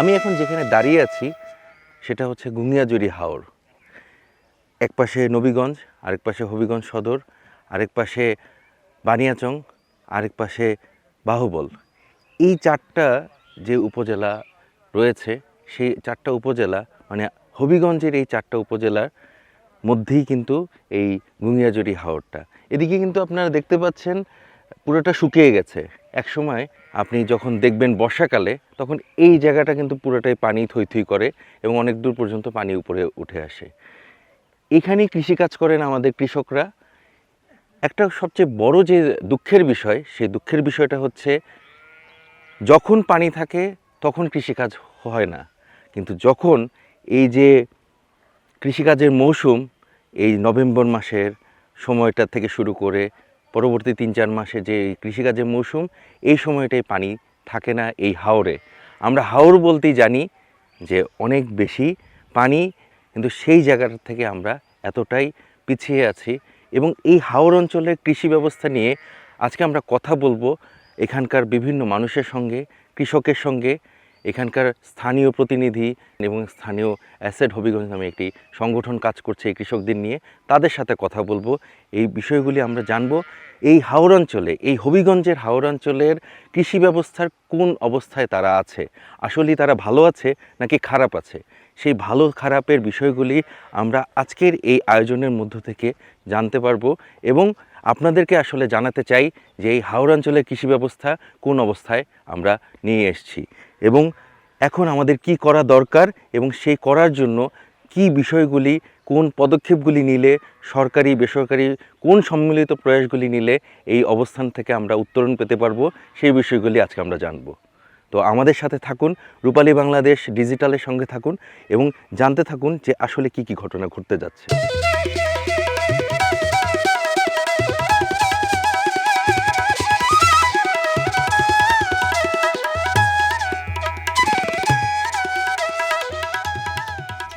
আমি এখন যেখানে দাঁড়িয়ে আছি সেটা হচ্ছে গুঙ্গিয়াজুড়ি হাওর। এক পাশে নবীগঞ্জ, আরেক পাশে হবিগঞ্জ সদর, আরেক পাশে বানিয়াচং, আরেক পাশে বাহুবল। এই চারটা যে উপজেলা রয়েছে সেই চারটা উপজেলা মানে হবিগঞ্জের এই চারটা উপজেলার মধ্যেই কিন্তু এই গুঙ্গিয়াজুড়ি হাওরটা। এদিকে কিন্তু আপনারা দেখতে পাচ্ছেন পুরোটা শুকিয়ে গেছে। একসময় আপনি যখন দেখবেন বর্ষাকালে তখন এই জায়গাটা কিন্তু পুরোটাই পানি থই থই করে এবং অনেক দূর পর্যন্ত পানি উপরে উঠে আসে। এখানেই কৃষিকাজ করেন আমাদের কৃষকরা। একটা সবচেয়ে বড় যে দুঃখের বিষয়, সেই দুঃখের বিষয়টা হচ্ছে যখন পানি থাকে তখন কৃষিকাজ হয় না, কিন্তু যখন এই যে কৃষিকাজের মৌসুম এই নভেম্বর মাসের সময়টা থেকে শুরু করে পরবর্তী 3-4 মাসে যে কৃষিকাজের মৌসুম, এই সময়টায় পানি থাকে না এই হাওরে। আমরা হাওর বলতেই জানি যে অনেক বেশি পানি, কিন্তু সেই জায়গাটা থেকে আমরা এতটাই পিছিয়ে আছি। এবং এই হাওর অঞ্চলের কৃষি ব্যবস্থা নিয়ে আজকে আমরা কথা বলবো এখানকার বিভিন্ন মানুষের সঙ্গে, কৃষকের সঙ্গে। এখানকার স্থানীয় প্রতিনিধি এবং স্থানীয় অ্যাসেট হবিগঞ্জ নামে একটি সংগঠন কাজ করছে এই কৃষকদের নিয়ে, তাদের সাথে কথা বলবো। এই বিষয়গুলি আমরা জানবো এই হাওর অঞ্চলে, এই হবিগঞ্জের হাওর অঞ্চলের কৃষি ব্যবস্থার কোন অবস্থায় তারা আছে, আসলেই তারা ভালো আছে নাকি খারাপ আছে। সেই ভালো খারাপের বিষয়গুলি আমরা আজকের এই আয়োজনের মধ্য থেকে জানতে পারবো এবং আপনাদেরকে আসলে জানাতে চাই যে এই হাওর অঞ্চলের কৃষি ব্যবস্থা কোন অবস্থায় আমরা নিয়ে এসেছি এবং এখন আমাদের কি করা দরকার এবং সেই করার জন্য কি বিষয়গুলি, কোন পদক্ষেপগুলি নিলে, সরকারি বেসরকারি কোন সম্মিলিত প্রয়াসগুলি নিলে এই অবস্থান থেকে আমরা উত্তরণ পেতে পারবো, সেই বিষয়গুলি আজকে আমরা জানব। তো আমাদের সাথে থাকুন, রূপালী বাংলাদেশ ডিজিটালের সঙ্গে থাকুন এবং জানতে থাকুন যে আসলে কি কি ঘটনা ঘটতে যাচ্ছে।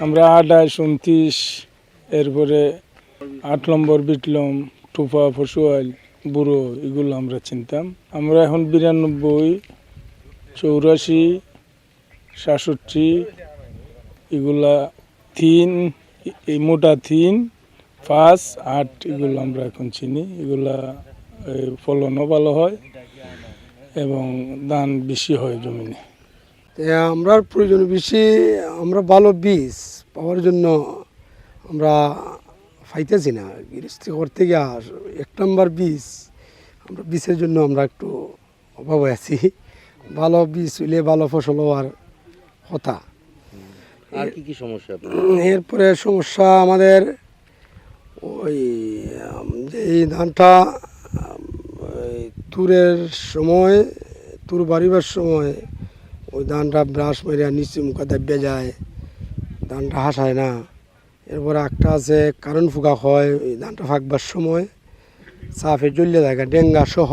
আমরা 28-29 এরপরে 8 নম্বর বিটলম, টুপা, ফসুয়াল, বুড়ো এগুলো আমরা চিনতাম। আমরা এখন 92, 84, 67 এগুলা 3, এই মোটা 3, 5, 8 এগুলো আমরা এখন চিনি। এগুলা ফলনও ভালো হয় এবং ধান বেশি হয় জমিনে। আমরা প্রয়োজন বেশি, আমরা ভালো বীজ পাওয়ার জন্য আমরা পাইতেছি না। গৃহস্থী করতে গিয়ে 1 নম্বর বীজ, আমরা বীজের জন্য আমরা একটু অভাবে আছি। ভালো বীজ হইলে ভালো ফসল হওয়ার কথা। আর কি কি সমস্যা? এরপরে সমস্যা আমাদের ওই এই ধানটা তুরের সময়, তুর বাড়িবার সময় ওই ধানটা ব্রাশ মারিয়া নিচে মুখে দাবিয়ে যায়, ধানটা হাসায় না। এরপরে একটা আছে কারণ ফুকা হয়, ওই ধানটা ফাঁকবার সময় চাপে জ্বলিয়া থাকে, ডেঙ্গা সহ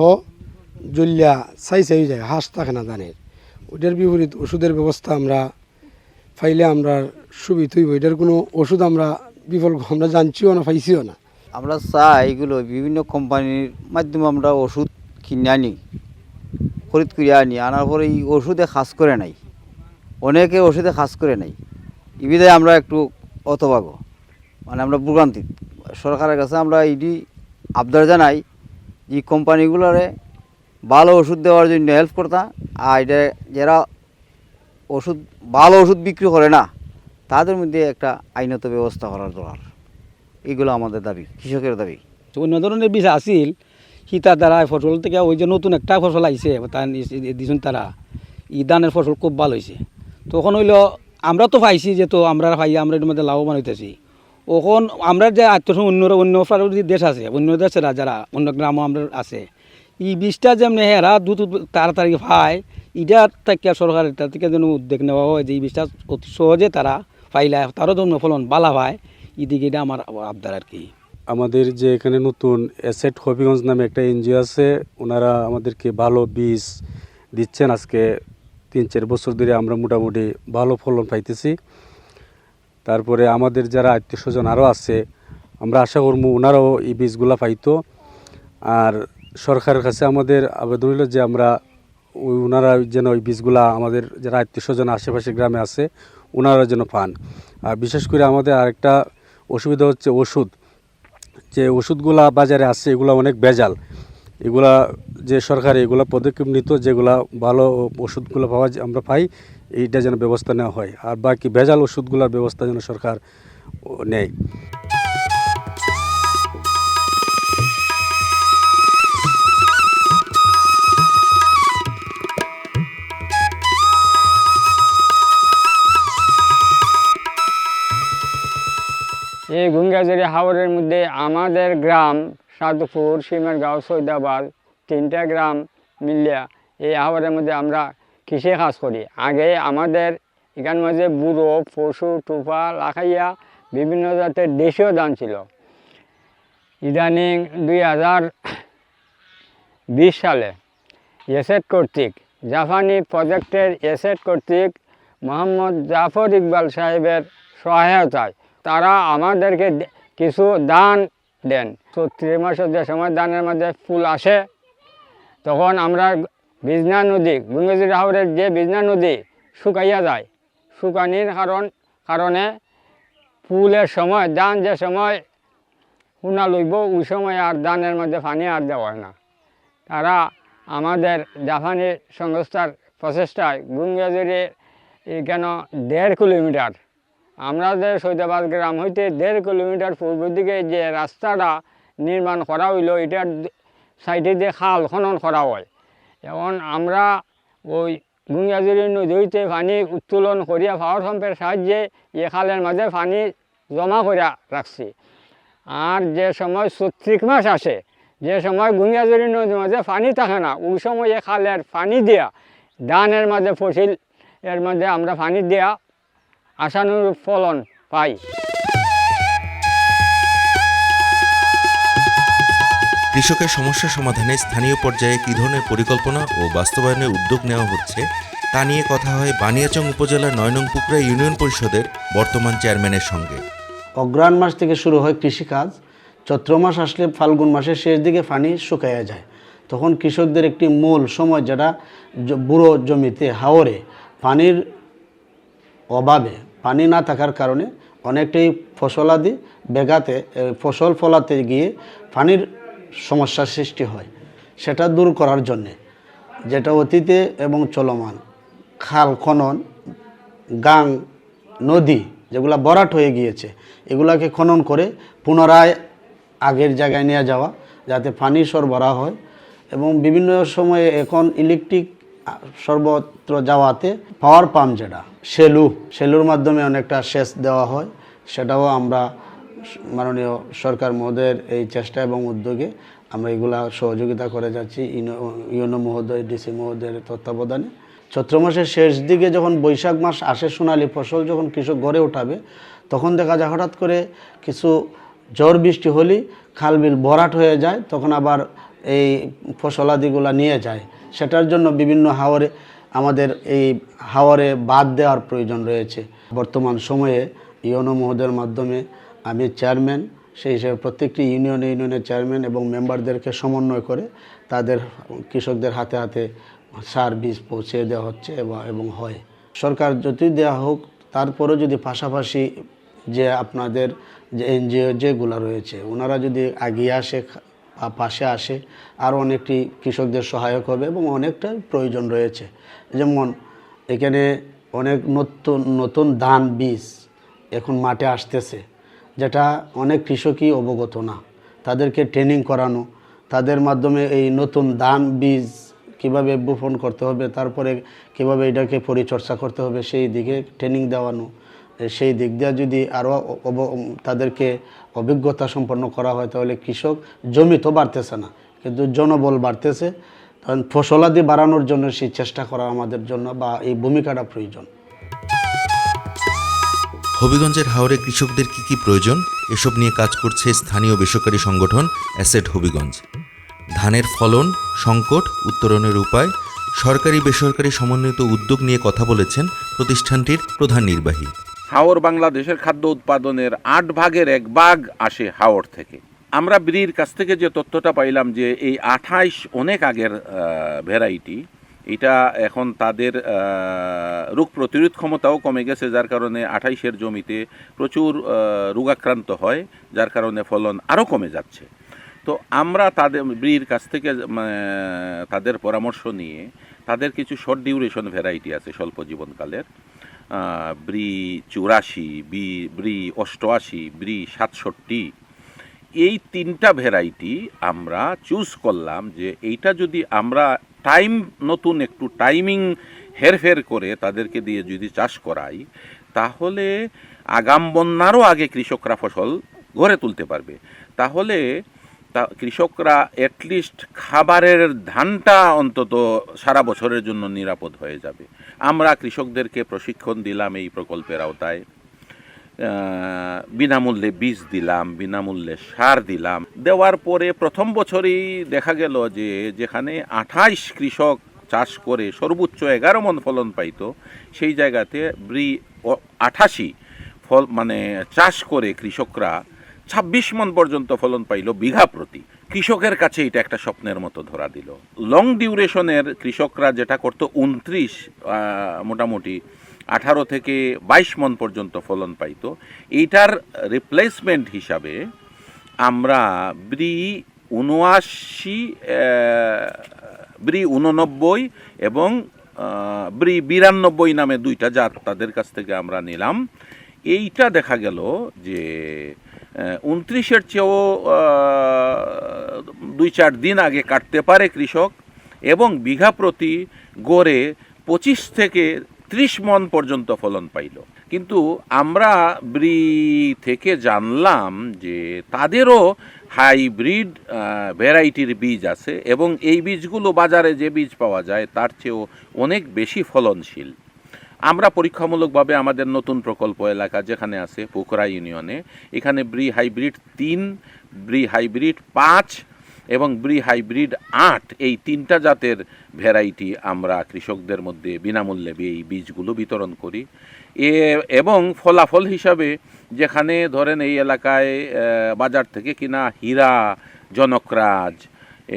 জ্বলিয়া চাই যায়, হাঁস থাকে না ধানের। ওইটার বিপরীত ওষুধের ব্যবস্থা আমরা পাইলে আমরা সুবিধা হইব। এটার কোনো ওষুধ আমরা বিফল আমরা জানছিও না, পাইছিও না। আমরা চাই এগুলো বিভিন্ন কোম্পানির মাধ্যমে আমরা ওষুধ কিনে আনি, খরিদ করে আনার পরে এই ওষুধে কাজ করে নাই, অনেকে ওষুধে কাজ করে নাই। এই বিধায় আমরা একটু অতভাগ, মানে আমরা ভোগান্তি। সরকারের কাছে আমরা এইটি আবদার জানাই যে কোম্পানিগুলোরে ভালো ওষুধ দেওয়ার জন্য হেল্প করতাম, আর এটা যারা ওষুধ ভালো ওষুধ বিক্রি করে না তাদের মধ্যে একটা আইনত ব্যবস্থা করার দরকার। এগুলো আমাদের দাবি, কৃষকের দাবি। অন্য ধরনের বীজ আসিল, সীতার দ্বারা ফসল থেকে ওই যে নতুন একটা ফসল আইছে তার দিছুন তারা, ই ধানের ফসল খুব ভালো হয়েছে। তখন হইল আমরা তো পাইছি, যে তো আমরা পাই, আমরা এর মধ্যে লাভবান হইতেছি। ওখন আমরা যে অন্য দেশ আছে, অন্য দেশেরা যারা অন্য গ্রামও আমরা আছে, এই বীজটা যেমনি হেরা দ্রুত তাড়াতাড়ি পায়, এটা থেকে সরকারের থেকে যেন উদ্যোগ নেওয়া হয় যে এই বীজটা অতি সহজে তারা পাইলে তারও জন্য ফলন বালা হয়। এদিকে এটা আমার আবদার আর কি। আমাদের যে এখানে নতুন অ্যাসেট হবিগঞ্জ নামে একটা এনজিও আছে, ওনারা আমাদেরকে ভালো বীজ দিচ্ছেন। আজকে 3-4 বছর ধরে আমরা মোটামুটি ভালো ফলন পাইতেছি। তারপরে আমাদের যারা আত্মীয় স্বজন আরও আছে, আমরা আশা করবো ওনারাও এই বীজগুলা পাইতো। আর সরকারের কাছে আমাদের আবেদন হলো যে আমরা ওনারা যেন ওই বীজগুলা আমাদের যারা আত্মীয় স্বজন আশেপাশে গ্রামে আছে ওনারা যেন পান। আর বিশেষ করে আমাদের আরেকটা অসুবিধা হচ্ছে ওষুধ, যে ওষুধগুলা বাজারে আসছে এগুলো অনেক ভেজাল। এগুলা যে সরকার এগুলা পদক্ষেপ নিত, যেগুলা ভালো ওষুধগুলো আমরা পাই, এইটা যেন ব্যবস্থা নেওয়া হয়। আর বাকি ভেজাল ওষুধগুলোর ব্যবস্থা যেন সরকার নেয়। এই গুঙ্গাজুরি হাওরের মধ্যে আমাদের গ্রাম সাধুপুর, সিমেরগাঁও, সৈদাবাদ 3টা গ্রাম মিলিয়া এই হাওরের মধ্যে আমরা কৃষি কাজ করি। আগে আমাদের এখান মাঝে বুড়ো, পশু, টুপা, লাখাইয়া বিভিন্ন জাতের দেশীয় ধান ছিল। ইদানিং 2020 সালে এসেট কর্তৃক, জাপানি প্রজেক্টের এসেট কর্তৃক মোহাম্মদ জাফর ইকবাল সাহেবের সহায়তায় তারা আমাদেরকে কিছু দান দেন। চৈত্র মাসে যে সময় ধানের মধ্যে ফুল আসে, তখন আমরা বিজনা নদী, গুঙ্গাজুরি হাওরের যে বিজনা নদী শুকাইয়া যায়, শুকানির কারণে ফুলের সময়, ধান যে সময় শুনা লইব ওই সময় আর ধানের মধ্যে পানি আর দেওয়া হয় না। তারা আমাদের জাপানি সংস্থার প্রচেষ্টায় গুঙ্গাজুরি এখানে 1.5 কিলোমিটার, আমাদের সৈদাবাদ গ্রাম হইতে 1.5 কিলোমিটার পূর্ব দিকে যে রাস্তাটা নির্মাণ করা হইল, এটার সাইডে দিয়ে খাল খনন করা হয়। এখন আমরা ওই গুঙ্গাজুরি নদী হইতে পানি উত্তোলন করিয়া পাওয়ার পাম্পের সাহায্যে এই খালের মাঝে পানি জমা করিয়া রাখছি। আর যে সময় চৈত্রিক মাস আসে, যে সময় গুঙ্গাজুরি নদীর মাঝে পানি থাকে না, ওই সময় এই খালের পানি দিয়া ধানের মাঝে ফসল এর মধ্যে আমরা পানি দেওয়া আশানুরূপ ফলন পাই। কৃষকের সমস্যা সমাধানে স্থানীয় পর্যায়ে কী ধরনের পরিকল্পনা ও বাস্তবায়নের উদ্যোগ নেওয়া হচ্ছে তা নিয়ে কথা হয় বানিয়াচং উপজেলার 9 নং পুকরা ইউনিয়ন পরিষদের বর্তমান চেয়ারম্যানের সঙ্গে। অগ্রহায়ণ মাস থেকে শুরু হয় কৃষিকাজ। চৈত্র মাস আসলে ফাল্গুন মাসের শেষ দিকে পানি শুকাইয়া যায়। তখন কৃষকদের একটি মূল সময়, যেটা বুড়ো জমিতে হাওরে পানির অভাবে, পানি না থাকার কারণে অনেকটাই ফসলাদি বেগাতে ফসল ফলাতে গিয়ে পানির সমস্যার সৃষ্টি হয়। সেটা দূর করার জন্যে, যেটা অতীতে এবং চলমান খাল খনন, গাং, নদী যেগুলো ভরাট হয়ে গিয়েছে, এগুলাকে খনন করে পুনরায় আগের জায়গায় নিয়ে যাওয়া, যাতে পানি সরবরাহ হয়। এবং বিভিন্ন সময়ে এখন ইলেকট্রিক সর্বত্র যাওয়াতে পাওয়ার পাম্প, যেটা সেলুর মাধ্যমে অনেকটা সেচ দেওয়া হয়। সেটাও আমরা মাননীয় সরকার মহোদয়ের এই চেষ্টা এবং উদ্যোগে আমরা এগুলা সহযোগিতা করে যাচ্ছি ইউনো মহোদয়, ডিসি মহোদয়ের তত্ত্বাবধানে। চৈত্র মাসের শেষ দিকে যখন বৈশাখ মাস আসে, সোনালি ফসল যখন কৃষক ঘরে উঠাবে, তখন দেখা যায় হঠাৎ করে কিছু ঝড় বৃষ্টি হলেই খাল বিল ভরাট হয়ে যায়, তখন আবার এই ফসলাদিগুলা নিয়ে যায়। সেটার জন্য বিভিন্ন হাওরে আমাদের এই হাওরে বাঁধ দেওয়ার প্রয়োজন রয়েছে। বর্তমান সময়ে ইউনো মহোদয়ের মাধ্যমে আমি চেয়ারম্যান, সেই হিসেবে প্রত্যেকটি ইউনিয়নের চেয়ারম্যান এবং মেম্বারদেরকে সমন্বয় করে তাদের কৃষকদের হাতে হাতে সার বীজ পৌঁছে দেওয়া হচ্ছে এবং হয়। সরকার যতই দেওয়া হোক, তারপরেও যদি পাশাপাশি যে আপনাদের যে এনজিও যেগুলো রয়েছে, ওনারা যদি এগিয়ে আসে বা পাশে আসে, আরও অনেকটি কৃষকদের সহায়ক হবে এবং অনেকটা প্রয়োজন রয়েছে। যেমন এখানে অনেক নতুন ধান বীজ এখন মাঠে আসতেছে, যেটা অনেক কৃষকই অবগত না। তাদেরকে ট্রেনিং করানো, তাদের মাধ্যমে এই নতুন ধান বীজ কিভাবে বপন করতে হবে, তারপরে কিভাবে এটাকে পরিচর্যা করতে হবে, সেই দিকে ট্রেনিং দেওয়ানো। সেই দিক দিয়ে যদি আরও তাদেরকে অভিজ্ঞতা সম্পন্ন করা হয়, তাহলে কৃষক জমি তো বাড়তেছে না, কিন্তু জনবল বাড়তেছে। কারণ ফসলাদি বাড়ানোর জন্য সেই চেষ্টা করা আমাদের জন্য বা এই ভূমিকাটা প্রয়োজন। হবিগঞ্জের হাওরে কৃষকদের কী প্রয়োজন, এসব নিয়ে কাজ করছে স্থানীয় বেসরকারি সংগঠন অ্যাসেট হবিগঞ্জ। ধানের ফলন, সংকট, উত্তরণের উপায়, সরকারি বেসরকারি সমন্বিত উদ্যোগ নিয়ে কথা বলেছেন প্রতিষ্ঠানটির প্রধান নির্বাহী। হাওর বাংলাদেশের খাদ্য উৎপাদনের 8 ভাগের 1 ভাগ আসে হাওর থেকে। আমরা ব্রির কাছ থেকে যে তথ্যটা পাইলাম যে এই 28 অনেক আগের ভ্যারাইটি, এটা এখন তাদের রোগ প্রতিরোধ ক্ষমতাও কমে গেছে, যার কারণে 28-এর জমিতে প্রচুর রোগাক্রান্ত হয়, যার কারণে ফলন আরও কমে যাচ্ছে। তো আমরা তাদের ব্রির কাছ থেকে তাদের পরামর্শ নিয়ে তাদের কিছু শর্ট ডিউরেশন ভ্যারাইটি আছে স্বল্প জীবনকালের, ব্রি 84, ব্রি 88, ব্রি 67, এই 3টা ভ্যারাইটি আমরা চুজ করলাম যে এইটা যদি আমরা নতুন একটু টাইমিং হেরফের করে তাদেরকে দিয়ে যদি চাষ করাই, তাহলে আগাম বন্যারও আগে কৃষকরা ফসল ঘরে তুলতে পারবে। তাহলে কৃষকরা অ্যাটলিস্ট খাবারের ধানটা অন্তত সারা বছরের জন্য নিরাপদ হয়ে যাবে। আমরা কৃষকদেরকে প্রশিক্ষণ দিলাম এই প্রকল্পের আওতায়, বিনামূল্যে বীজ দিলাম, বিনামূল্যে সার দিলাম। দেওয়ার পরে প্রথম বছরেই দেখা গেল যে যেখানে 28 কৃষক চাষ করে সর্বোচ্চ 11 মণ ফলন পাইতো, সেই জায়গাতে ব্রি 88 চাষ করে কৃষকরা 26 মণ পর্যন্ত ফলন পাইল বিঘা প্রতি। কৃষকের কাছে এটা একটা স্বপ্নের মতো ধরা দিল। লং ডিউরেশনের কৃষকরা যেটা করতো 29, মোটামুটি 18 থেকে 22 মণ পর্যন্ত ফলন পাইতো, এইটার রিপ্লেসমেন্ট হিসাবে আমরা ব্রি 79, ব্রি 89 এবং ব্রি 92 নামে 2টা জাত তাদের কাছ থেকে আমরা নিলাম। এইটা দেখা গেল যে 29-এর চেয়েও 2-4 দিন আগে কাটতে পারে কৃষক, এবং বিঘা প্রতি গড়ে 25 থেকে 30 মণ পর্যন্ত ফলন পাইল। কিন্তু আমরা ব্রি থেকে জানলাম যে তাদেরও হাইব্রিড ভ্যারাইটির বীজ আছে, এবং এই বীজগুলো বাজারে যে বীজ পাওয়া যায় তার চেয়েও অনেক বেশি ফলনশীল। আমরা পরীক্ষামূলকভাবে আমাদের নতুন প্রকল্প এলাকা যেখানে আছে পুকুরা ইউনিয়নে, এখানে ব্রি হাইব্রিড 3, ব্রি হাইব্রিড 5 এবং ব্রি হাইব্রিড 8, এই 3টা জাতের ভ্যারাইটি আমরা কৃষকদের মধ্যে বিনামূল্যে এই বীজগুলো বিতরণ করি। এবং ফলাফল হিসাবে যেখানে ধরেন এই এলাকায় বাজার থেকে কিনা হীরা, জনকরাজ,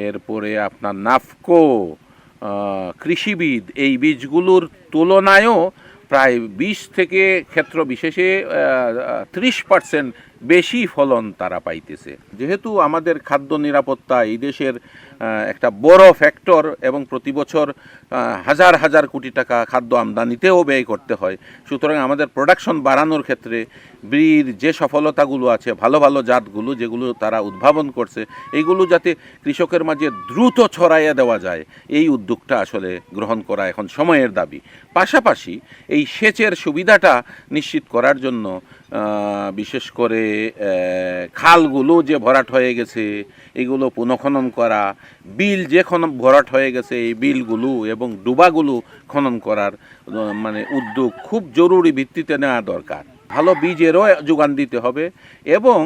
এরপরে আপনার নাফকো, কৃষিবিদ, এই বীজগুলোর তুলনায়ও প্রায় 20 থেকে ক্ষেত্র বিশেষে 30% বেশি ফলন তারা পাইতেছে। যেহেতু আমাদের খাদ্য নিরাপত্তা এই দেশের একটা বড় ফ্যাক্টর, এবং প্রতি বছর হাজার হাজার কোটি টাকা খাদ্য আমদানিতেও ব্যয় করতে হয়, সুতরাং আমাদের প্রোডাকশন বাড়ানোর ক্ষেত্রে ব্রির যে সফলতাগুলো আছে, ভালো ভালো জাতগুলো যেগুলো তারা উদ্ভাবন করছে, এইগুলো যাতে কৃষকের মাঝে দ্রুত ছড়াইয়া দেওয়া যায়, এই উদ্যোগটা আসলে গ্রহণ করা এখন সময়ের দাবি। পাশাপাশি এই সেচের সুবিধাটা নিশ্চিত করার জন্য বিশেষ করে খালগুলো যে ভরাট হয়ে গেছে এগুলো পুনঃখনন করা, বিল যে ভরাট হয়ে গেছে এই বিলগুলো এবং ডুবাগুলো খনন করার উদ্যোগ খুব জরুরি ভিত্তিতে নেওয়া দরকার। ভালো বীজেরও যোগান দিতে হবে, এবং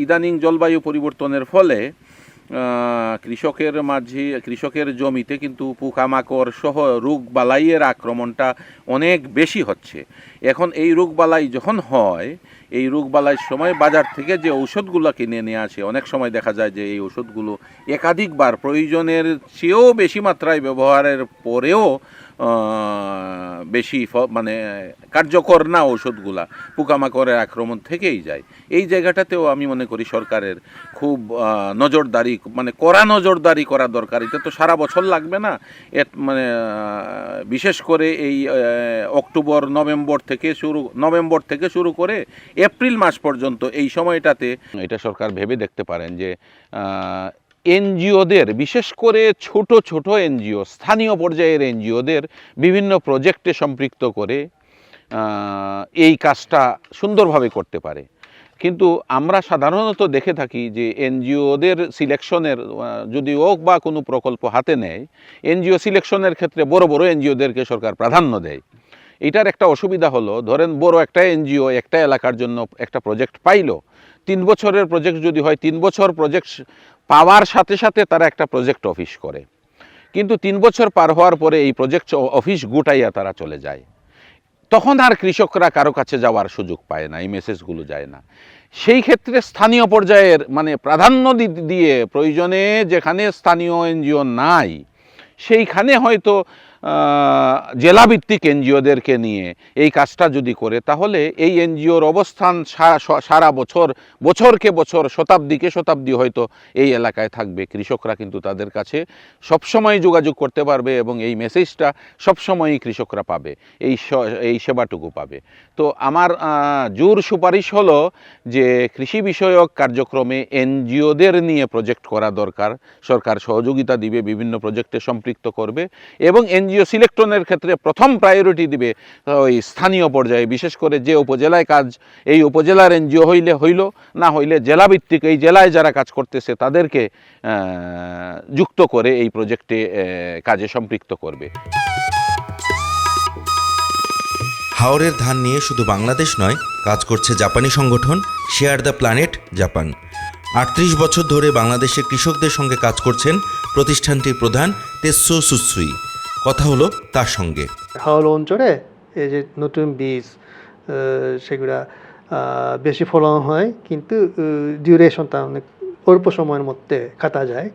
ইদানিং জলবায়ু পরিবর্তনের ফলে কৃষকের জমিতে কিন্তু পোকামাকড় সহ রোগবালাইয়ের আক্রমণটা অনেক বেশি হচ্ছে। এখন এই রোগবালাই যখন হয়, এই রোগবালাইয়ের সময় বাজার থেকে যে ঔষধগুলো কিনে নিয়ে আসে, অনেক সময় দেখা যায় যে এই ওষুধগুলো একাধিকবার প্রয়োজনের চেয়েও বেশি মাত্রায় ব্যবহারের পরেও বেশি কার্যকর না ওষুধগুলা, পোকামাকড়ের আক্রমণ থেকেই যায়। এই জায়গাটাতেও আমি মনে করি সরকারের খুব নজরদারি, কড়া নজরদারি করা দরকার। এটা তো সারা বছর লাগবে না, বিশেষ করে এই অক্টোবর নভেম্বর থেকে শুরু করে এপ্রিল মাস পর্যন্ত এই সময়টাতে এটা সরকার ভেবে দেখতে পারেন যে এনজিওদের, বিশেষ করে ছোট ছোট এনজিও, স্থানীয় পর্যায়ের এনজিওদের বিভিন্ন প্রজেক্টে সম্পৃক্ত করে এই কাজটা সুন্দরভাবে করতে পারে। কিন্তু আমরা সাধারণত দেখে থাকি যে এনজিওদের সিলেকশনের, যদি হোক বা কোনো প্রকল্প হাতে নেয়, এনজিও সিলেকশনের ক্ষেত্রে বড় বড় এনজিওদেরকে সরকার প্রাধান্য দেয়। এটার একটা অসুবিধা হলো, ধরেন বড় একটা এনজিও একটা এলাকার জন্য একটা প্রজেক্ট পাইলো, 3 বছরের প্রজেক্ট যদি হয়, 3 বছর প্রজেক্ট পাওয়ার সাথে সাথে তারা একটা প্রজেক্ট অফিস করে, কিন্তু 3 বছর পার হওয়ার পরে এই প্রজেক্ট অফিস গুটাইয়া তারা চলে যায়। তখন আর কৃষকরা কারো কাছে যাওয়ার সুযোগ পায় না, এই মেসেজগুলো যায় না। সেই ক্ষেত্রে স্থানীয় পর্যায়ের প্রাধান্য দিয়ে প্রয়োজনে যেখানে স্থানীয় এনজিও নাই সেইখানে হয়তো জেলাভিত্তিক এনজিওদেরকে নিয়ে এই কাজটা যদি করে, তাহলে এই এনজিওর অবস্থান সারা বছরকে বছর, শতাব্দীকে শতাব্দী হয়তো এই এলাকায় থাকবে। কৃষকরা কিন্তু তাদের কাছে সবসময় যোগাযোগ করতে পারবে এবং এই মেসেজটা সবসময়ই কৃষকরা পাবে, এই সেবাটুকু পাবে। তো আমার জোর সুপারিশ হলো যে কৃষি বিষয়ক কার্যক্রমে এনজিওদের নিয়ে প্রজেক্ট করা দরকার। সরকার সহযোগিতা দিবে, বিভিন্ন প্রজেক্টে সম্পৃক্ত করবে এবং এনজিও সিলেকশনের ক্ষেত্রে প্রথম প্রায়োরিটি দিবে ওই স্থানীয় পর্যায়ে, বিশেষ করে যে উপজেলায় কাজ, এই উপজেলার এনজিও হইল, না হইলে জেলাভিত্তিক এই জেলায় যারা কাজ করতেছে তাদেরকে যুক্ত করে এই প্রজেক্টে কাজে সম্পৃক্ত করবে। হাওরের ধান নিয়ে শুধু বাংলাদেশ নয়, কাজ করছে জাপানি সংগঠন শেয়ার দ্য প্ল্যানেট জাপান। 38 বছর ধরে বাংলাদেশের কৃষকদের সঙ্গে কাজ করছেন প্রতিষ্ঠানটির প্রধান তেসো সুসুই। কথা হলো তার সঙ্গে। হাওর অঞ্চলে এই যে নতুন বীজ, সেগুলা বেশি ফলন হয়, কিন্তু ডিউরেশনটা অনেক অল্প সময়ের মধ্যে কাটা যায়।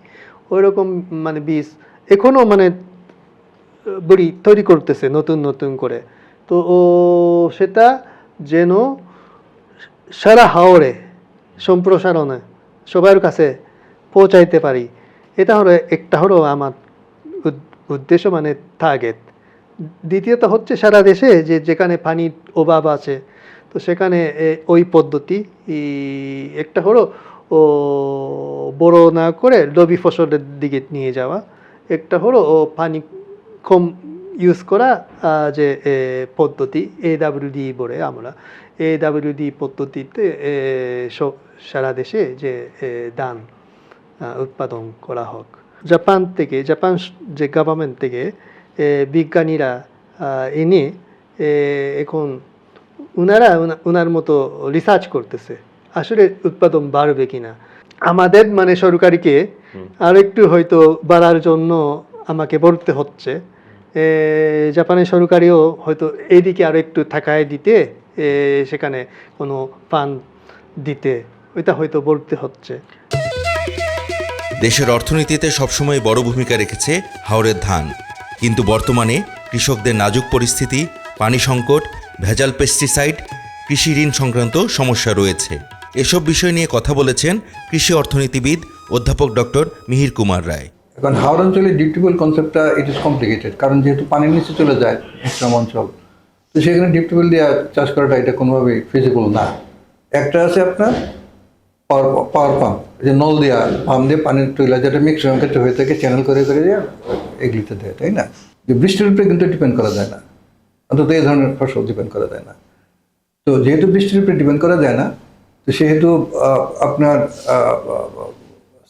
ওই রকম মানে বীজ এখনও মানে বড়ি তৈরি করতেছে নতুন করে। তো সেটা যেন সারা হাওরে সম্প্রসারণে সবার কাছে পৌঁছাইতে পারি, এটা হলো আমার উদ্দেশ্য, মানে টার্গেট। দ্বিতীয়ত হচ্ছে সারা দেশে যেখানে পানির অভাব আছে, তো সেখানে ওই পদ্ধতি একটা হলো বড় না করে রবি ফসলের দিকে নিয়ে যাওয়া, একটা হলো পানি কম ইউজ করা যে পদ্ধতি AWD বলে আমরা। AWD পদ্ধতিতে সারা দেশে যে ধান উৎপাদন করা হোক। জাপান যে গভর্নমেন্ট থেকে বিজ্ঞানীরা এনে এখন ওনার মতো রিসার্চ করতেছে আসলে উৎপাদন বাড়বে কিনা। আমাদের মানে সরকারিকে আর একটু হয়তো বাড়ার জন্য আমাকে বলতে হচ্ছে, জাপানের সরকারিও হয়তো এইদিকে আরও একটু থাকায় দিতে, সেখানে কোনো ফান্ড দিতে, ওইটা হয়তো বলতে হচ্ছে। দেশের অর্থনীতিতে সবসময় বড় ভূমিকা রেখেছে হাওরের ধান, কিন্তু বর্তমানে কৃষকদের নাজুক পরিস্থিতি, পানি সংকট, ভেজাল পেস্টিসাইড, কৃষি ঋণ সংক্রান্ত সমস্যা রয়েছে। এসব বিষয় নিয়ে কথা বলেছেন কৃষি অর্থনীতিবিদ অধ্যাপক ডক্টর মিহির কুমার রায়। এখন হাওর অঞ্চলে ডিপ টিউবওয়েল কনসেপ্টটা ইট ইজ কমপ্লিকেটেড, কারণ যেহেতু পানির নিচে চলে যায় গ্রাম অঞ্চল, তো সেখানে ডিপ টিউবওয়েল দিয়ে চাষ করাটা এটা কোনোভাবেই ফিজিবল না। একটা আছে আপনার পাওয়ার পাম্প, যে নল দেওয়া পাম্প দিয়ে পানির টুইলা, যেটা ম্যাক্সিমাম ক্ষেত্রে হয়ে থাকে চ্যানেল করে দেওয়া এগুলিতে দেয়, তাই না? যে বৃষ্টির উপরে কিন্তু ডিপেন্ড করা যায় না, অন্তত এই ধরনের ফসল ডিপেন্ড করা যায় না। তো যেহেতু বৃষ্টির উপরে ডিপেন্ড করা যায় না, তো সেহেতু আপনার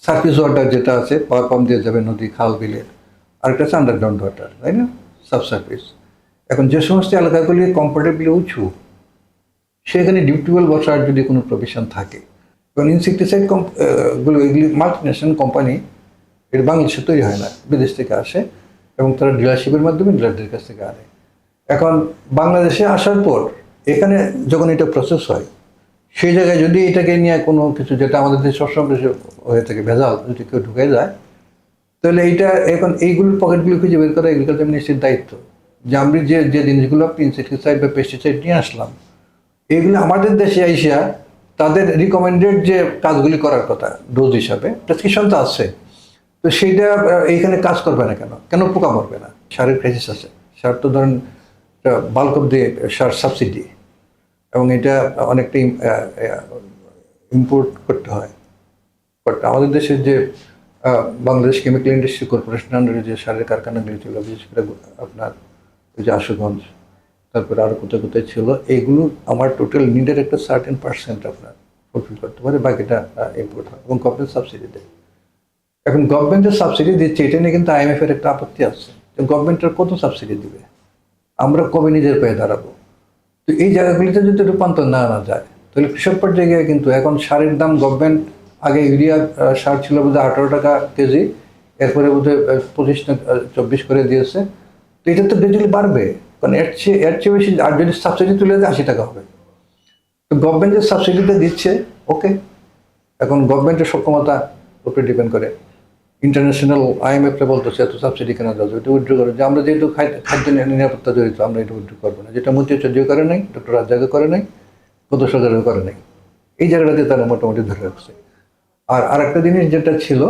সারফেস ওয়াটার যেটা আছে পাওয়ার পাম্প দিয়ে যাবে নদী, খাল, বিলের, আরেকটা আছে আন্ডারগ্রাউন্ড ওয়াটার, তাই না, সাবসারফেস। এখন যে সমস্ত এলাকাগুলি কম্পারেটিভলি উঁচু, সেখানে ডিপ টিউবওয়েল বসার যদি কোনো প্রভিশন থাকে, কারণ ইনসেকটিসাইড এগুলি মাল্টিন্যাশনাল কোম্পানি, এটা বাংলাদেশে তৈরি হয় না, বিদেশ থেকে আসে এবং তারা ডিলারশিপের মাধ্যমে ডিলারদের কাছ থেকে আনে। এখন বাংলাদেশে আসার পর এখানে যখন এটা প্রসেস হয়, সেই জায়গায় যদি এটাকে নিয়ে কোনো কিছু, যেটা আমাদের দেশে সবসময় হয়ে থাকে, ভেজাল যদি কেউ ঢুকে যায়, তাহলে এইটা এখন এইগুলোর পকেটগুলো খুঁজে বের করা এগ্রিকালচার মিনিস্ট্রির দায়িত্ব। যে আমরা যে জিনিসগুলো ইনসেকটিসাইড বা পেস্টিসাইড নিয়ে আসলাম, এইগুলো আমাদের দেশে আইসা তাদের রিকমেন্ডেড যে কাজগুলি করার কথা ডোজ হিসাবে প্রেসক্রিপশন তো আছে, তো সেইটা এইখানে কাজ করবে না কেন পোকা মরবে না? সারের ক্রাইসিস আছে, সার তো ধরেন বাল্ক অফ দিয়ে সার সাবসিডি, এবং এটা অনেকটা ইম্পোর্ট করতে হয়। বাট আমাদের দেশের যে বাংলাদেশ কেমিক্যাল ইন্ডাস্ট্রি কর্পোরেশন আন্ডারে যে সারের কারখানাগুলি ছিল, বিশেষ করে আপনার ওই যে আশুগঞ্জ, তারপরে আরও কোথায় ছিল, এইগুলো আমার টোটাল নিডের একটা সার্টেন % আপনার ফুলফিল করতে পারে, বাকিটা ইম্পোর্ট হয় এবং গভর্নমেন্ট সাবসিডি দেয়। এখন গভর্নমেন্টের সাবসিডি দিচ্ছে, এটা নিয়ে কিন্তু IMF এর একটা আপত্তি আছে, যে গভর্নমেন্টের কত সাবসিডি দিবে, আমরা কবে নিজের পায়ে দাঁড়াবো? তো এই জায়গাগুলিতে যদি রূপান্তর না আনা যায়, তাহলে কৃষক পর্যায়ে কিন্তু এখন সারের দাম, গভর্নমেন্ট আগে ইউরিয়া সার ছিল বোধহয় 18 টাকা কেজি, এরপরে বোধহয় 25 না 24 করে দিয়েছে। তো এটা তো গ্রাজুয়ালি বাড়বে, কারণ এর চেয়ে বেশি, আর যদি সাবসিডি তুলে দেয় 80 টাকা হবে। তো গভর্নমেন্ট যে সাবসিডিটা দিচ্ছে, ওকে, এখন গভর্নমেন্টের সক্ষমতার উপরে ডিপেন্ড করে ইন্টারন্যাশনাল IMF বলতেছে এত সাবসিডি কেন দেওয়া যাবে, এটা উইথড্র করে, যে আমরা যেহেতু খাদ্য নিরাপত্তা জড়িত আমরা এটা উইথড্র করবো না, যেটা মন্ত্রী চৌধুরী করে নাই, ডক্টর রাজ্জাকও করে নাই, গত সরকারও করে নাই। এই জায়গাটাতে তারা মোটামুটি ধরে রাখছে। আর আরেকটা জিনিস যেটা ছিল,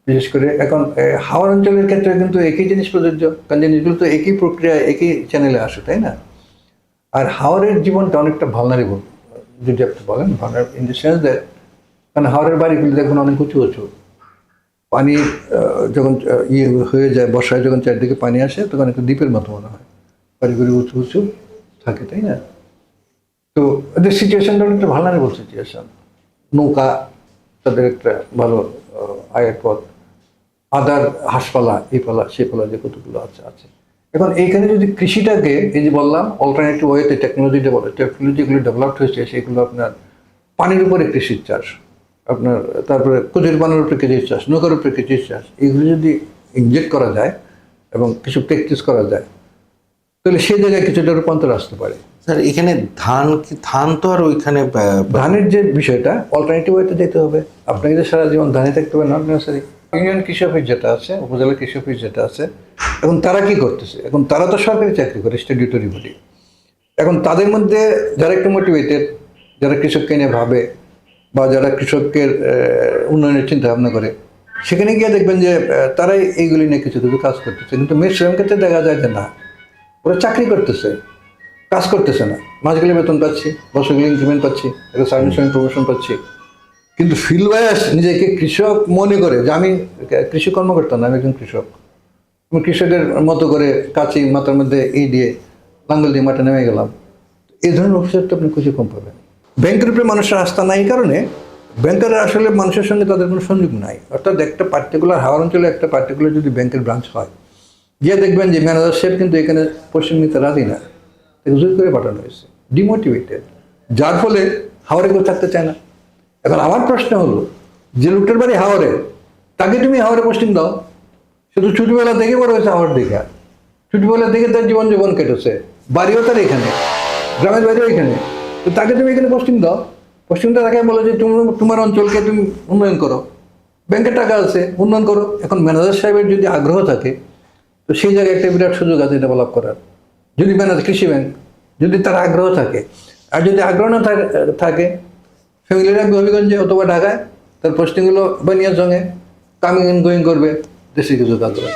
বিশেষ করে এখন হাওড় অঞ্চলের ক্ষেত্রে কিন্তু একই জিনিস প্রযোজ্য, কারণ জিনিসগুলো তো একই প্রক্রিয়া একই চ্যানেলে আসে, তাই না? আর হাওড়ের জীবনটা অনেকটা ভালনারেবল, যদি আপনি বলেন vulnerable in the sense that, কারণ হাওড়ের বাড়িগুলো দেখবেন অনেক উঁচু উঁচু, পানি যখন ইয়ে হয়ে যায় বর্ষায়, যখন চারদিকে পানি আসে তখন একটা দ্বীপের মতো মনে হয়, বাড়িগুলি উঁচু উঁচু থাকে, তাই না? তো এদের সিচুয়েশনটা একটা ভালনারেবল সিচুয়েশন। নৌকা তাদের একটা ভালো আয়ের পথ, আদার হাঁসপালা, এই পালা সে পালা যে কতগুলো আছে। এখন এইখানে যদি কৃষিটাকে, এই যে বললাম অল্টারনেটিভ ওয়েতে টেকনোলজিগুলো ডেভেলপড হয়েছে, সেগুলো আপনার পানির উপরে কৃষির চাষ, আপনার তারপরে কচুরি পানের উপরে কৃষির চাষ, নৌকার উপরে কৃষির চাষ, এগুলো যদি ইনজেক্ট করা যায় এবং কিছু প্র্যাকটিস করা যায়, তাহলে সেই জায়গায় কিছুটা রূপান্তর আসতে পারে। স্যার এখানে ধান তো আর ওইখানে ধানের যে বিষয়টা অল্টারনেটিভ ওয়েতে যেতে হবে। আপনাকে যে সারা জীবন ধানে থাকতে হবে নট নেসেসারি। ইউনিয়ন কৃষি অফিস যেটা আছে, উপজেলা কৃষি অফিস যেটা আছে, এখন তারা কি করতেছে? এখন তারা তো সরকারি চাকরি করে, স্ট্যাটিউটরি বডি। এখন তাদের মধ্যে যারা একটু মোটিভেটেড, যারা কৃষককে নিয়ে ভাবে বা যারা কৃষকের উন্নয়নের চিন্তা ভাবনা করে, সেখানে গিয়ে দেখবেন যে তারাই এইগুলি নিয়ে কিছু কিছু কাজ করতেছে। কিন্তু মেয়ে শ্রম ক্ষেত্রে দেখা যায় যে না, ওরা চাকরি করতেছে, কাজ করতেছে না, মাস গেলে বেতন পাচ্ছি, বছর গেলে ইনক্রিমেন্ট পাচ্ছি, একটা সার্ভিস প্রমোশন পাচ্ছি, কিন্তু ফিল্ড ওয়াইজ নিজেকে কৃষক মনে করে যে আমি কৃষি কর্মকর্তা না, আমি একজন কৃষক, আমি কৃষকের মতো করে কাঁচি মাথার মধ্যে এই দিয়ে লাঙ্গল দিয়ে মাঠে নেমে গেলাম। এই ধরনের অফিসার তো আপনি খুঁজে কম পাবেন। ব্যাংকের উপরে মানুষের আস্থা নাই, এই কারণে ব্যাংকের আসলে মানুষের সঙ্গে তাদের কোনো সংযোগ নাই। অর্থাৎ একটা পার্টিকুলার হাওড় অঞ্চলে একটা পার্টিকুলার যদি ব্যাংকের ব্রাঞ্চ হয়, গিয়ে দেখবেন যে ম্যানেজার সাহেব কিন্তু এখানে পশ্চিম নিতে রাজি না, জোর করে পাঠানো হয়েছে, ডিমোটিভেটেড, যার ফলে হাওড়ে কেউ থাকতে চায় না। এখন আমার প্রশ্ন হলো, যে লোকটার বাড়ি হাওড়ে, তাকে তুমি হাওড়ে পোস্টিং দাও, শুধু ছোটবেলা থেকে বড় হয়েছে হাওড় দেখা, ছোটবেলা থেকে তার জীবন কেটেছে, বাড়িও তার এখানে, গ্রামের বাড়িও এখানে, তো তাকে তুমি এখানে পোস্টিং দাও। পোস্টিংটা তাকে বলো যে তোমার অঞ্চলকে তুমি উন্নয়ন করো, ব্যাংকের টাকা আছে, উন্নয়ন করো। এখন ম্যানেজার সাহেবের যদি আগ্রহ থাকে, তো সেই জায়গায় একটা বিরাট সুযোগ আছে ডেভেলপ করার। যদি ম্যানেজার কৃষি ব্যাংক, যদি তার আগ্রহ থাকে, আর যদি আগ্রহ না থাকে, ফ্যামিলি রাখবে হবিগঞ্জে অথবা ঢাকায়, তার পোস্টিংগুলো বানিয়ার সঙ্গে কামিং এন্ড গোয়িং করবে, দেশে কিছু কাজ করে।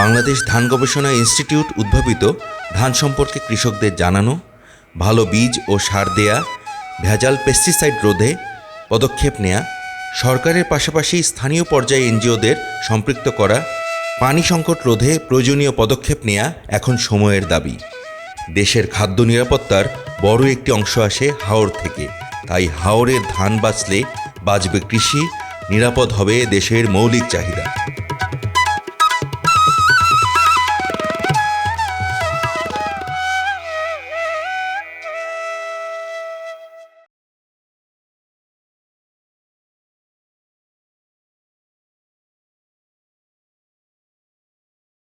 বাংলাদেশ ধান গবেষণা ইনস্টিটিউট উদ্ভাবিত ধান সম্পর্কে কৃষকদের জানানো, ভালো বীজ ও সার দেয়া, ভেজাল পেস্টিসাইড রোধে পদক্ষেপ নেয়া, সরকারের পাশাপাশি স্থানীয় পর্যায়ে এনজিওদের সম্পৃক্ত করা, পানি সংকট রোধে প্রয়োজনীয় পদক্ষেপ নেয়া এখন সময়ের দাবি। দেশের খাদ্য নিরাপত্তার বড় একটি অংশ আসে হাওড় থেকে, তাই হাওড়ের ধান বাঁচলে বাঁচবে কৃষি, নিরাপদ হবে দেশের মৌলিক চাহিদা।